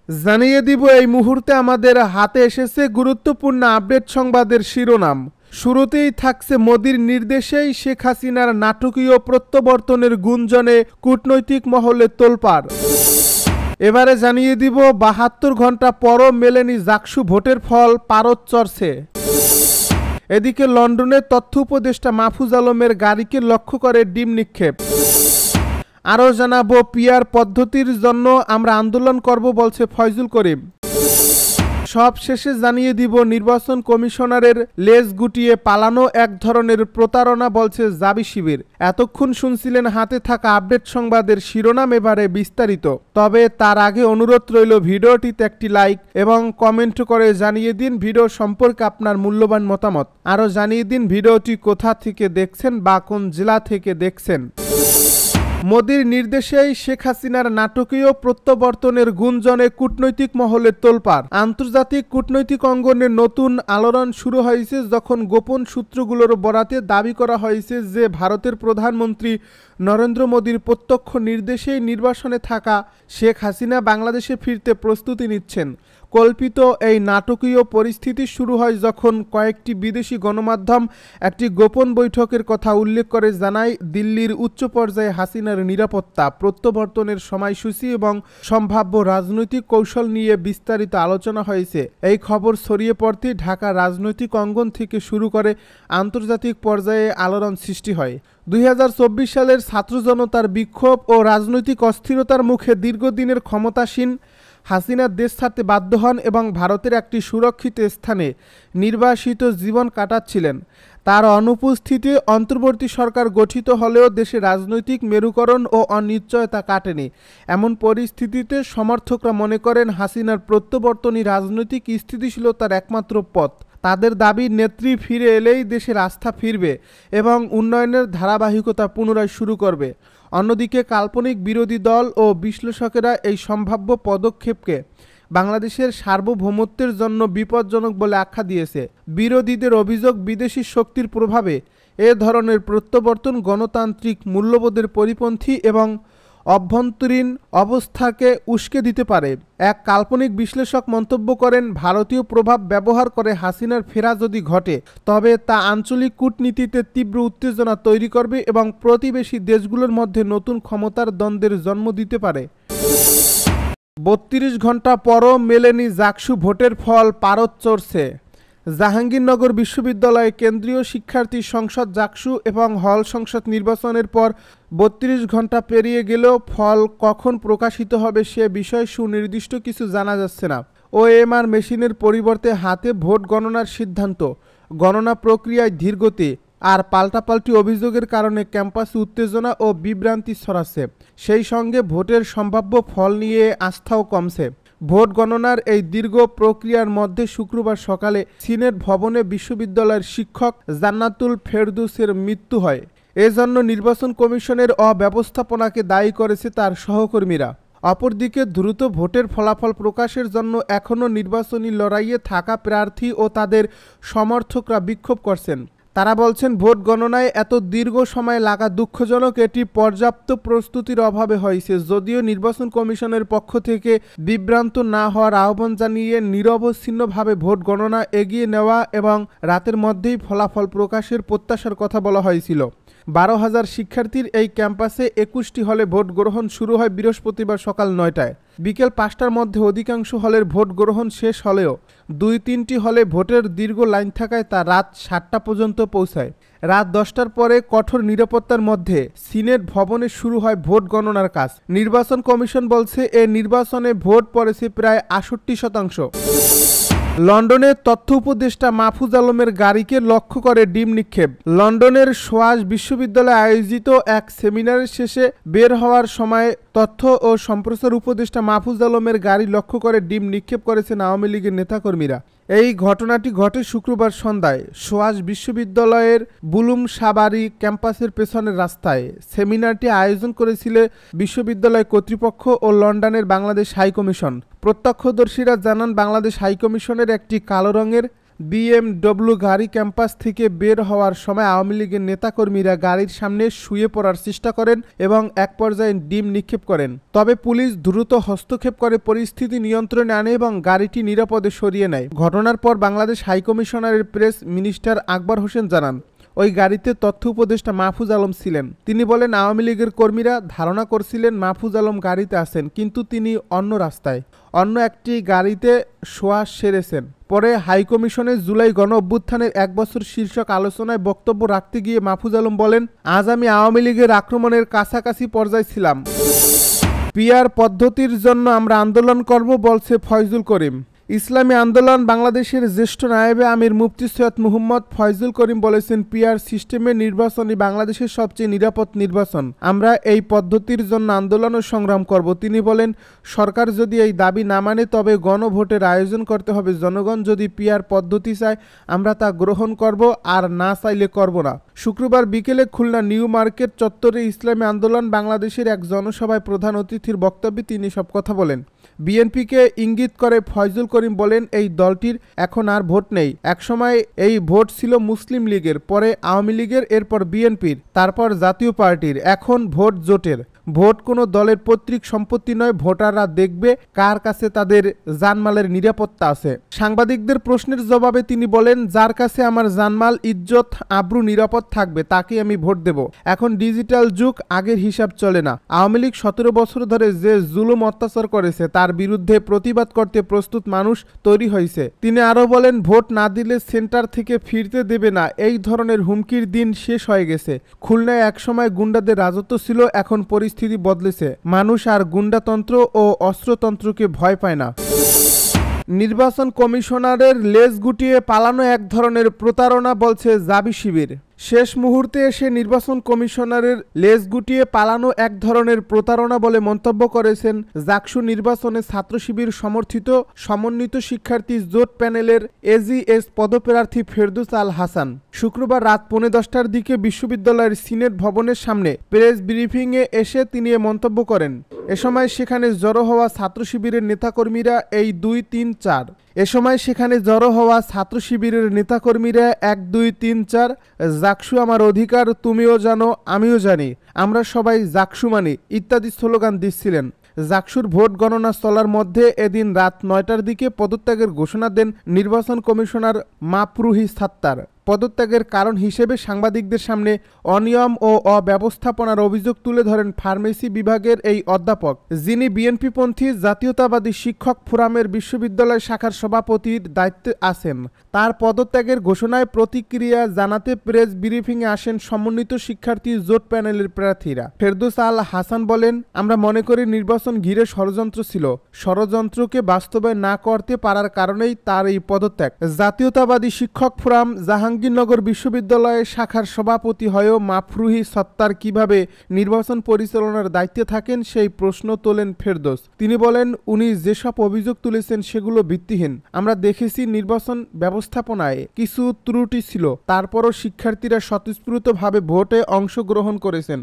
জানিয়ে দিব এই মুহূর্তে আমাদের হাতে এসেছে গুরুত্বপূর্ণ আপডেট সংবাদের শিরোনাম। শুরুতেই থাকছে মোদির নির্দেশেই শেখ হাসিনার নাটকীয় প্রত্যাবর্তনের গুঞ্জনে কূটনৈতিক মহলে তোলপাড়। এবারে জানিয়ে দিব ৭২ ঘন্টা পরও মেলেনি জাকসু ভোটের ফল, পারদ চড়ছে। এদিকে লন্ডনে তথ্য উপদেষ্টা মাহফুজ আলমের গাড়িকে লক্ষ্য করে ডিম নিক্ষেপ। আরও জানাবো পিআর পদ্ধতির জন্য আমরা আন্দোলন করব বলছে ফয়জুল করিম। সব শেষে জানিয়ে দিব নির্বাচন কমিশনারের লেজ গুটিয়ে পালানো এক ধরনের প্রতারণা বলছে জাবি শিবির। এতক্ষণ শুনছিলেন হাতে থাকা আপডেট সংবাদের শিরোনাম, এবারে বিস্তারিত। তবে তার আগে অনুরোধ রইল ভিডিওটিতে একটি লাইক এবং কমেন্ট করে জানিয়ে দিন ভিডিও সম্পর্কে আপনার মূল্যবান মতামত। আরও জানিয়ে দিন ভিডিওটি কোথা থেকে দেখছেন বা কোন জেলা থেকে দেখছেন। মোদির নির্দেশেই শেখ হাসিনার নাটকীয় প্রত্যাবর্তনের গুঞ্জনে কূটনৈতিক মহলে তোলপাড়। আন্তর্জাতিক কূটনৈতিক অঙ্গনে নতুন আলোড়ন শুরু হয়েছে যখন গোপন সূত্রগুলোর বরাতে দাবি করা হয়েছে যে ভারতের প্রধানমন্ত্রী নরেন্দ্র মোদির প্রত্যক্ষ নির্দেশেই নির্বাসনে থাকা শেখ হাসিনা বাংলাদেশে ফিরতে প্রস্তুতি নিচ্ছেন। কল্পিত এই নাটকীয় পরিস্থিতি শুরু হয় যখন কয়েকটি বিদেশি গণমাধ্যম একটি গোপন বৈঠকের কথা উল্লেখ করে জানায় দিল্লির উচ্চ পর্যায়ে হাসিনার নিরাপত্তা, প্রত্যাবর্তনের সময়সূচি এবং সম্ভাব্য রাজনৈতিক কৌশল নিয়ে বিস্তারিত আলোচনা হয়েছে। এই খবর ছড়িয়ে পড়তেই ঢাকা রাজনৈতিক অঙ্গন থেকে শুরু করে আন্তর্জাতিক পর্যায়ে আলোড়ন সৃষ্টি হয়। ২০২৪ সালের ছাত্র জনতার বিক্ষোভ ও রাজনৈতিক অস্থিরতার মুখে দীর্ঘদিনের ক্ষমতাসীন হাসিনা দেশ ছাড়তে বাধ্য হন এবং ভারতের একটি সুরক্ষিত স্থানে নির্বাসিত জীবন কাটাচ্ছিলেন। তার অনুপস্থিতিতে অন্তর্বর্তী সরকার গঠিত হলেও দেশে রাজনৈতিক মেরুকরণ ও অনিশ্চয়তা কাটেনি। এমন পরিস্থিতিতে সমর্থকরা মনে করেন হাসিনার প্রত্যাবর্তনই রাজনৈতিক স্থিতিশীলতার একমাত্র পথ। তাদের দাবি নেত্রী ফিরে এলেই দেশের আস্থা ফিরবে এবং উন্নয়নের ধারাবাহিকতা পুনরায় শুরু করবে। অন্যদিকে কাল্পনিক বিরোধী দল ও বিশ্লেষকেরা এই সম্ভাব্য পদক্ষেপকে বাংলাদেশের সার্বভৌমত্বের জন্য বিপজ্জনক বলে আখ্যা দিয়েছে। বিরোধীদের অভিযোগ বিদেশি শক্তির প্রভাবে এ ধরনের প্রত্যাবর্তন গণতান্ত্রিক মূল্যবোধের পরিপন্থী এবং অভ্যন্তরীণ অবস্থাকে উস্কে দিতে পারে। এক কাল্পনিক বিশ্লেষক মন্তব্য করেন, ভারতীয় প্রভাব ব্যবহার করে হাসিনার ফেরা যদি ঘটে তবে তা আঞ্চলিক কূটনীতিতে তীব্র উত্তেজনা তৈরি করবে এবং প্রতিবেশী দেশগুলোর মধ্যে নতুন ক্ষমতার দ্বন্দ্বের জন্ম দিতে পারে। ৩২ ঘন্টা পরও মেলেনি জাকসু ভোটের ফল, পারদ চড়ছে। জাহাঙ্গীরনগর বিশ্ববিদ্যালয়ে কেন্দ্রীয় শিক্ষার্থী সংসদ জাকসু এবং হল সংসদ নির্বাচনের পর ৩২ ঘন্টা পেরিয়ে গেলেও ফল কখন প্রকাশিত হবে সে বিষয়ে সুনির্দিষ্ট কিছু জানা যাচ্ছে না। ওএমআর মেশিনের পরিবর্তে হাতে ভোট গণনার সিদ্ধান্ত, গণনা প্রক্রিয়ায় ধীরগতি আর পাল্টাপাল্টি অভিযোগের কারণে ক্যাম্পাসে উত্তেজনা ও বিভ্রান্তি ছড়াচ্ছে। সেই সঙ্গে ভোটের সম্ভাব্য ফল নিয়ে আস্থাও কমছে। ভোট গণনার এই দীর্ঘ প্রক্রিয়ার মধ্যে শুক্রবার সকালে সিনেট ভবনে বিশ্ববিদ্যালয়ের শিক্ষক জান্নাতুল ফেরদৌসের মৃত্যু হয়। এজন্য নির্বাচন কমিশনের অব্যবস্থাপনাকে দায়ী করেছে তার সহকর্মীরা। অপরদিকে দ্রুত ভোটের ফলাফল প্রকাশের জন্য এখনও নির্বাচনী লড়াইয়ে থাকা প্রার্থী ও তাদের সমর্থকরা বিক্ষোভ করছেন। তারা বলছেন ভোট গণনায় এত দীর্ঘ সময় লাগা দুঃখজনক, এটি পর্যাপ্ত প্রস্তুতির অভাবে হয়েছে। যদিও নির্বাচন কমিশনের পক্ষ থেকে বিভ্রান্ত না হওয়ার আহ্বান জানিয়ে নিরবচ্ছিন্নভাবে ভোট গণনা এগিয়ে নেওয়া এবং রাতের মধ্যেই ফলাফল প্রকাশের প্রত্যাশার কথা বলা হয়েছিল। ১২,০০০ শিক্ষার্থীর এই ক্যাম্পাসে ২১টি হলে ভোট গ্রহণ শুরু হয় বৃহস্পতিবার সকাল ৯টায়। বিকেল ৫টার মধ্যে অধিকাংশ হলের ভোট গ্রহণ শেষ হলেও ২-৩টি হলে ভোটের দীর্ঘ লাইন থাকায় তা রাত ৭টা পর্যন্ত পৌঁছায়। রাত ১০টার পরে কঠোর নিরাপত্তার মধ্যে সিনেট ভবনে শুরু হয় ভোট গণনার কাজ। নির্বাচন কমিশন বলছে এ নির্বাচনে ভোট পড়েছে প্রায় ৬৮%। লন্ডনে তথ্য উপদেষ্টা মাহফুজ আলমের গাড়িকে লক্ষ্য করে ডিম নিক্ষেপ। লন্ডনের সোয়াস বিশ্ববিদ্যালয়ে আয়োজিত এক সেমিনারের শেষে বের হওয়ার সময় তথ্য ও সম্প্রচার উপদেষ্টা মাহফুজ আলমের গাড়ি লক্ষ্য করে ডিম নিক্ষেপ করেছেন আওয়ামী লীগের নেতাকর্মীরা। এই ঘটনাটি ঘটে শুক্রবার সন্ধ্যায় সোয়াস বিশ্ববিদ্যালয়ের বুলুম সাবারি ক্যাম্পাসের পেছনের রাস্তায়। সেমিনারটি আয়োজন করেছিল বিশ্ববিদ্যালয় কর্তৃপক্ষ ও লন্ডনের বাংলাদেশ হাইকমিশন। প্রত্যক্ষদর্শীরা জানান, বাংলাদেশ হাইকমিশনের একটি কালো রঙের বিএমডব্লিউ গাড়ি ক্যাম্পাস থেকে বের হওয়ার সময় আওয়ামী লীগের নেতাকর্মীরা গাড়ির সামনে শুয়ে পড়ার চেষ্টা করেন এবং এক পর্যায়ে ডিম নিক্ষেপ করেন। তবে পুলিশ দ্রুত হস্তক্ষেপ করে পরিস্থিতি নিয়ন্ত্রণে আনে এবং গাড়িটি নিরাপদে সরিয়ে নেয়। ঘটনার পর বাংলাদেশ হাইকমিশনারের প্রেস মিনিস্টার আকবর হোসেন জানান, ওই গাড়িতে তথ্য উপদেষ্টা মাহফুজ আলম ছিলেন। তিনি বলেন, আওয়ামী লীগের কর্মীরা ধারণা করছিলেন মাহফুজ আলম গাড়িতে আছেন, কিন্তু তিনি অন্য রাস্তায় অন্য একটি গাড়িতে শোয়া সেরেছেন। পরে হাইকমিশনে জুলাই গণ অভ্যুত্থানের 1 বছর শীর্ষক আলোচনায় বক্তব্য রাখতে গিয়ে মাহফুজ আলম বলেন, আজ আমি আওয়ামী লীগের আক্রমণের কাছাকাছি পর্যায়ে ছিলাম। পিআর পদ্ধতির জন্য আমরা আন্দোলন করব বলছে ফয়জুল করিম। ইসলামী আন্দোলন বাংলাদেশের জ্যেষ্ঠ নায়েবে আমির মুফতি সৈয়দ মুহম্মদ ফয়জুল করিম বলেছেন, পিআর সিস্টেমের নির্বাচনই বাংলাদেশের সবচেয়ে নিরাপদ নির্বাচন। আমরা এই পদ্ধতির জন্য আন্দোলন ও সংগ্রাম করব। তিনি বলেন, সরকার যদি এই দাবি না মানে তবে গণভোটের আয়োজন করতে হবে। জনগণ যদি পিআর পদ্ধতি চায় আমরা তা গ্রহণ করব, আর না চাইলে করব না। শুক্রবার বিকেলে খুলনা নিউ মার্কেট চত্বরে ইসলামী আন্দোলন বাংলাদেশের এক জনসভায় প্রধান অতিথির বক্তব্যে তিনি সব কথা বলেন। বিএনপিকে ইঙ্গিত করে ফয়জুল করিম বলেন, এই দলটির এখন আর ভোট নেই। একসময় এই ভোট ছিল মুসলিম লীগের, পরে আওয়ামী লীগের, এরপর বিএনপির, তারপর জাতীয় পার্টির, এখন ভোট জোটের। ভোট কোনো দলের পৈতৃক সম্পত্তি নয়। ভোটাররা দেখবে কার কাছে তাদের জানমালের নিরাপত্তা আছে। সাংবাদিকদের প্রশ্নের জবাবে তিনি বলেন, যার কাছে আমার জানমাল, ইজ্জত, আব্রু নিরাপদ থাকবে তাকে আমি ভোট দেব। এখন ডিজিটাল যুগ, আগের হিসাব চলে না। আওয়ামী লীগ 17 বছর ধরে যে জুলুম অত্যাচার করেছে তার বিরুদ্ধে প্রতিবাদ করতে প্রস্তুত মানুষ তৈরি হয়েছে। তিনি আরো বলেন, ভোট না দিলে সেন্টার থেকে ফিরতে দেবে না, এই ধরনের হুমকির দিন শেষ হয়ে গেছে। খুলনায় একসময় গুন্ডাদের রাজত্ব ছিল, এখন পরিস্থিতি বদলেছে। মানুষ আর গুন্ডাতন্ত্র ও অস্ত্রতন্ত্রকে ভয় পায় না। নির্বাচন কমিশনারের লেজ গুটিয়ে পালানো এক ধরনের প্রতারণা বলছে জাবি শিবির। শেষ মুহূর্তে এসে নির্বাচন কমিশনারের লেজ গুটিয়ে পালানো এক ধরনের প্রতারণা বলে মন্তব্য করেছেন জাকসু নির্বাচনে ছাত্র শিবির সমর্থিত সমন্বিত শিক্ষার্থী জোট প্যানেলের এজিএস পদপ্রার্থী ফেরদৌস আল হাসান। শুক্রবার রাত 10:15টার দিকে বিশ্ববিদ্যালয়ের সিনেট ভবনের সামনে প্রেস ব্রিফিংয়ে এসে তিনি এ মন্তব্য করেন। এ সময় সেখানে জড়ো হওয়া ছাত্র শিবিরের নেতাকর্মীরা 1, 2, 3, 4 1, 2, 3, 4 জাকসু আমার অধিকার, তুমিও জানো আমিও জানি, আমরা সবাই জাকসু মানি ইত্যাদি স্লোগান দিচ্ছিলেন। জাকসুর ভোট গণনা চলার মধ্যে এদিন রাত 9টার দিকে পদত্যাগের ঘোষণা দেন নির্বাচন কমিশনার মাপরুহি সাত্তার। পদত্যাগের কারণ হিসেবে সাংবাদিকদের সামনে অনিয়ম ও অব্যবস্থাপনার অভিযোগ তুলে ধরেন ফার্মেসি বিভাগের এই অধ্যাপক, যিনি বিএনপিপন্থী জাতীয়তাবাদী শিক্ষক ফোরামের বিশ্ববিদ্যালয় শাখার সভাপতির দায়িত্বে আছেন। তার পদত্যাগের ঘোষণায় প্রতিক্রিয়া জানাতে প্রেস ব্রিফিংয়ে আসেন সমন্বিত শিক্ষার্থী জোট প্যানেলের প্রার্থীরা। ফেরদৌস আল হাসান বলেন, আমরা মনে করি নির্বাচন ঘিরে ষড়যন্ত্র ছিল। ষড়যন্ত্রকে বাস্তবায়ন না করতে পারার কারণেই তার এই পদত্যাগ। জাতীয়তাবাদী শিক্ষক ফোরাম জাহাঙ্গীরনগর বিশ্ববিদ্যালয়ের শাখার সভাপতি হয়েও মাফরুহি সত্তার কিভাবে নির্বাচন পরিচালনার দায়িত্বে থাকেন সেই প্রশ্ন তোলেন ফেরদৌস। তিনি বলেন, উনি যেসব অভিযোগ তুলেছেন সেগুলো ভিত্তিহীন। আমরা দেখেছি নির্বাচন ব্যবস্থাপনায় কিছু ত্রুটি ছিল, তারপরও শিক্ষার্থীরা স্বতঃস্ফূর্তভাবে ভোটে অংশগ্রহণ করেছেন।